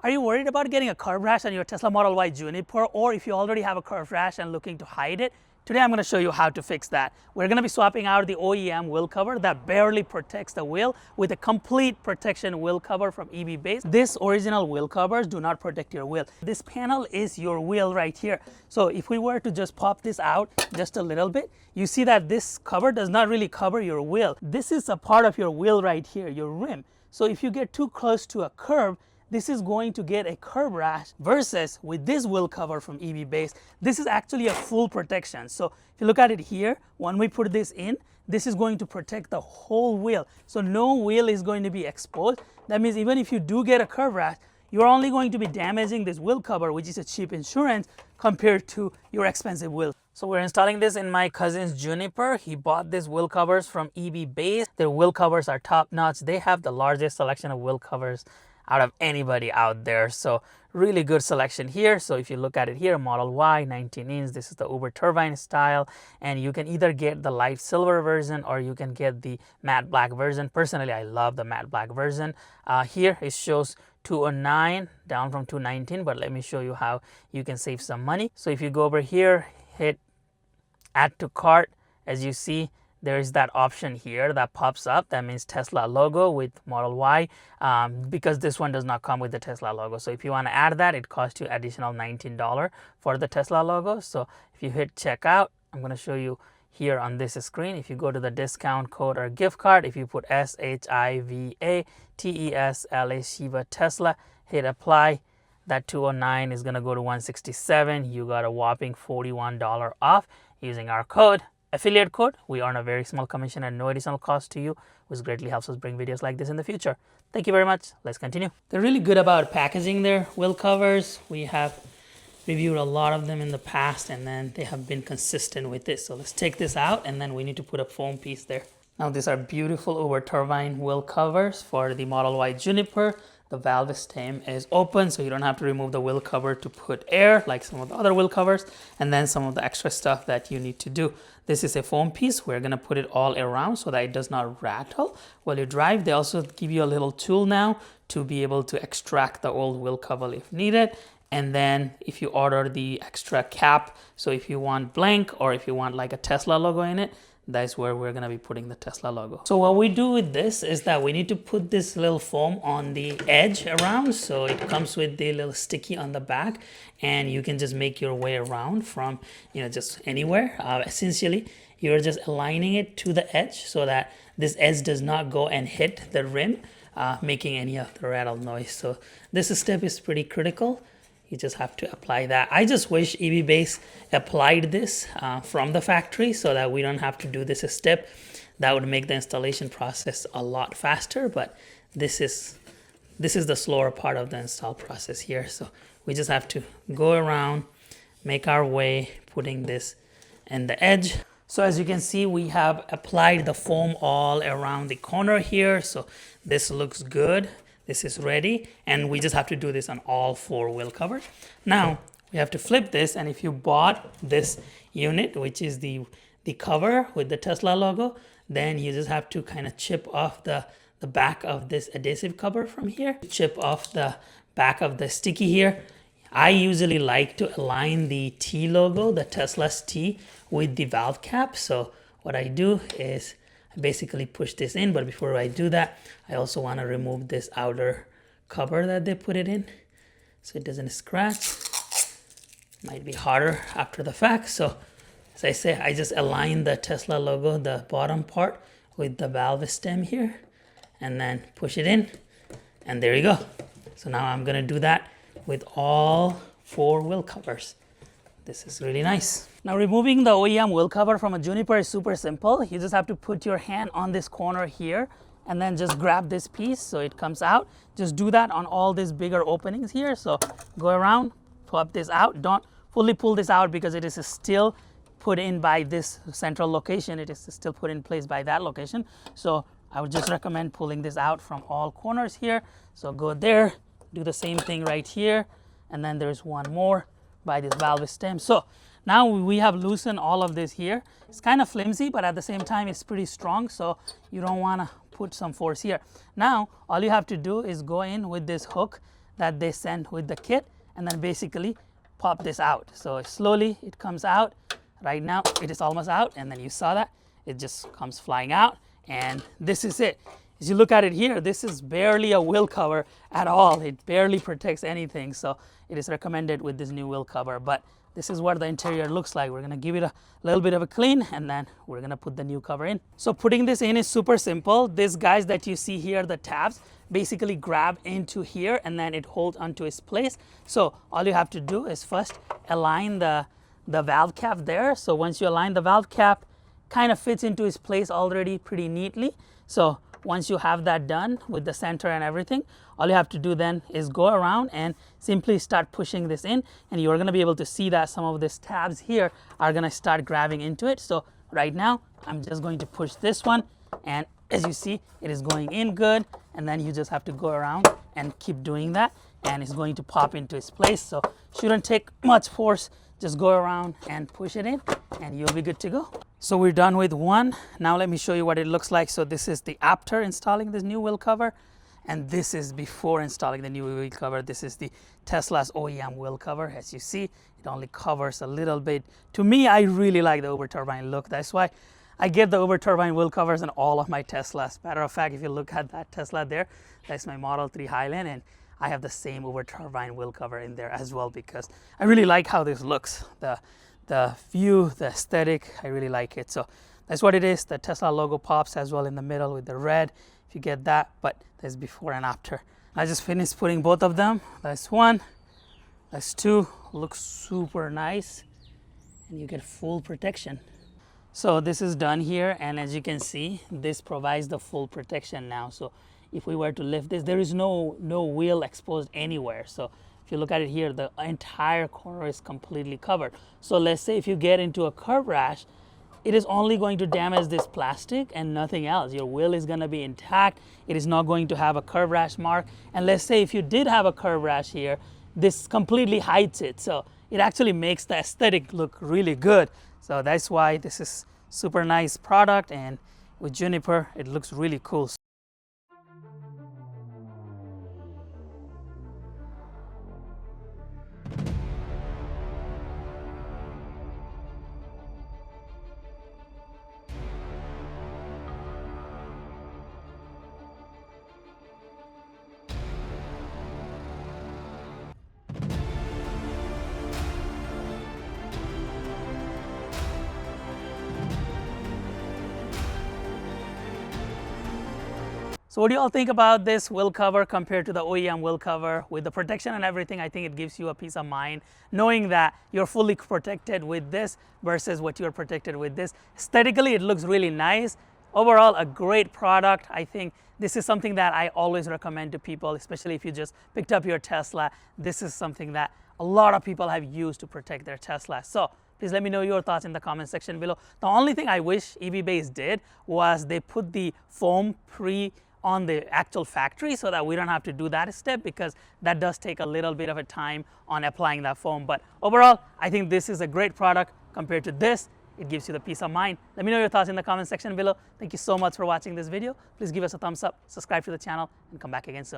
Are you worried about getting a curb rash on your Tesla Model Y Juniper, or if you already have a curb rash and looking to hide it? Today I'm going to show you how to fix that. We're going to be swapping out the OEM wheel cover that barely protects the wheel with a complete protection wheel cover from EB Base. This original wheel covers do not protect your wheel. This panel is your wheel right here. So if we were to just pop this out just a little bit, you see that this cover does not really cover your wheel. This is a part of your wheel right here, your rim. So if you get too close to a curb, this is going to get a curb rash, versus with this wheel cover from EB Base, this is actually a full protection. So if you look at it here, when we put this in, this is going to protect the whole wheel. So no wheel is going to be exposed. That means even if you do get a curb rash, you're only going to be damaging this wheel cover, which is a cheap insurance compared to your expensive wheel. So we're installing this in my cousin's Juniper. He bought these wheel covers from EB Base. Their wheel covers are top notch. They have the largest selection of wheel covers out of anybody out there. So really good selection here. So if you look at it here, Model Y 19 inch, this is the Uberturbine style, and you can either get the light silver version or you can get the matte black version. Personally, I love the matte black version. Here it shows 209 down from 219, but let me show you how you can save some money. So if you go over here, hit add to cart, as you see, there is that option here that pops up. That means Tesla logo with Model Y, because this one does not come with the Tesla logo. So if you want to add that, it costs you additional $19 for the Tesla logo. So if you hit checkout, I'm going to show you here on this screen. If you go to the discount code or gift card, if you put SHIVA Shiva Tesla, hit apply, that 209 is going to go to 167. You got a whopping $41 off using our code. Affiliate code. We earn a very small commission and no additional cost to you, which greatly helps us bring videos like this in the future. Thank you very much. Let's continue. They're really good about packaging their wheel covers. We have reviewed a lot of them in the past, and then they have been consistent with this. So let's take this out, and then we need to put a foam piece there. Now these are beautiful Uberturbine wheel covers for the Model Y Juniper. The valve stem is open, so you don't have to remove the wheel cover to put air like some of the other wheel covers, and then some of the extra stuff that you need to do. This is a foam piece. We're going to put it all around so that it does not rattle while you drive. They also give you a little tool now to be able to extract the old wheel cover if needed. And then if you order the extra cap, so if you want blank or if you want like a Tesla logo in it, that's where we're going to be putting the Tesla logo. So what we do with this is that we need to put this little foam on the edge around. So it comes with the little sticky on the back, and you can just make your way around from, just anywhere. Essentially, you're just aligning it to the edge so that this edge does not go and hit the rim, making any of the rattle noise. So this step is pretty critical. You just have to apply that. I just wish EB Base applied this from the factory so that we don't have to do this step. That would make the installation process a lot faster, but this is the slower part of the install process here. So we just have to go around, make our way, putting this in the edge. So as you can see, we have applied the foam all around the corner here. So this looks good. This is ready, and we just have to do this on all 4 wheel covers. Now we have to flip this, and if you bought this unit, which is the cover with the Tesla logo, then you just have to kind of chip off the back of this adhesive cover from here. Chip off the back of the sticky here. I usually like to align the T logo, the Tesla's T, with the valve cap. So what I do is basically push this in, but before I do that, I also want to remove this outer cover that they put it in so it doesn't scratch. Might be harder after the fact. So as I say, I just align the Tesla logo, the bottom part, with the valve stem here, and then push it in, and there you go. So now I'm going to do that with all 4 wheel covers. This is really nice. Now removing the OEM wheel cover from a Juniper is super simple. You just have to put your hand on this corner here and then just grab this piece so it comes out. Just do that on all these bigger openings here. So go around, pop this out. Don't fully pull this out because it is still put in by this central location. It is still put in place by that location. So I would just recommend pulling this out from all corners here. So go there, do the same thing right here, and then there's one more by this valve stem. So now we have loosened all of this here. It's kind of flimsy, but at the same time it's pretty strong, so you don't want to put some force here. Now all you have to do is go in with this hook that they send with the kit, and then basically pop this out. So slowly it comes out. Right now it is almost out, and then you saw that it just comes flying out, and this is it. As you look at it here, this is barely a wheel cover at all. It barely protects anything, so it is recommended with this new wheel cover. But this is what the interior looks like. We're gonna give it a little bit of a clean, and then we're gonna put the new cover in. So putting this in is super simple. These guys that you see here, the tabs, basically grab into here, and then it holds onto its place. So all you have to do is first align the valve cap there. So once you align the valve cap, kind of fits into its place already pretty neatly. So once you have that done with the center and everything, all you have to do then is go around and simply start pushing this in, and you're going to be able to see that some of these tabs here are going to start grabbing into it. So right now I'm just going to push this one, and as you see, it is going in good, and then you just have to go around and keep doing that, and it's going to pop into its place. So shouldn't take much force. Just go around and push it in, and you'll be good to go. So we're done with one. Now let me show you what it looks like. So this is the after installing this new wheel cover, and this is before installing the new wheel cover. This is the Tesla's OEM wheel cover. As you see, it only covers a little bit. To me, I really like the Uberturbine look. That's why I get the Uberturbine wheel covers in all of my Teslas. Matter of fact, if you look at that Tesla there, that's my Model 3 Highland, and I have the same Uberturbine wheel cover in there as well, because I really like how this looks. The view, the aesthetic, I really like it. So that's what it is. The Tesla logo pops as well in the middle with the red, if you get that, but there's before and after. I just finished putting both of them. That's one, that's two. Looks super nice, and you get full protection. So this is done here, and as you can see, this provides the full protection now. So if we were to lift this, there is no wheel exposed anywhere. So if you look at it here, the entire corner is completely covered. So let's say if you get into a curb rash, it is only going to damage this plastic and nothing else. Your wheel is going to be intact. It is not going to have a curb rash mark. And let's say if you did have a curb rash here, this completely hides it. So it actually makes the aesthetic look really good. So that's why this is super nice product, and with Juniper, it looks really cool. So what do you all think about this wheel cover compared to the OEM wheel cover? With the protection and everything, I think it gives you a peace of mind knowing that you're fully protected with this versus what you're protected with this. Aesthetically, it looks really nice. Overall, a great product. I think this is something that I always recommend to people, especially if you just picked up your Tesla. This is something that a lot of people have used to protect their Tesla. So please let me know your thoughts in the comment section below. The only thing I wish EV Base did was they put the foam on the actual factory, so that we don't have to do that step, because that does take a little bit of a time on applying that foam. But overall, I think this is a great product compared to this. It gives you the peace of mind. Let me know your thoughts in the comment section below. Thank you so much for watching this video. Please give us a thumbs up, subscribe to the channel, and come back again soon.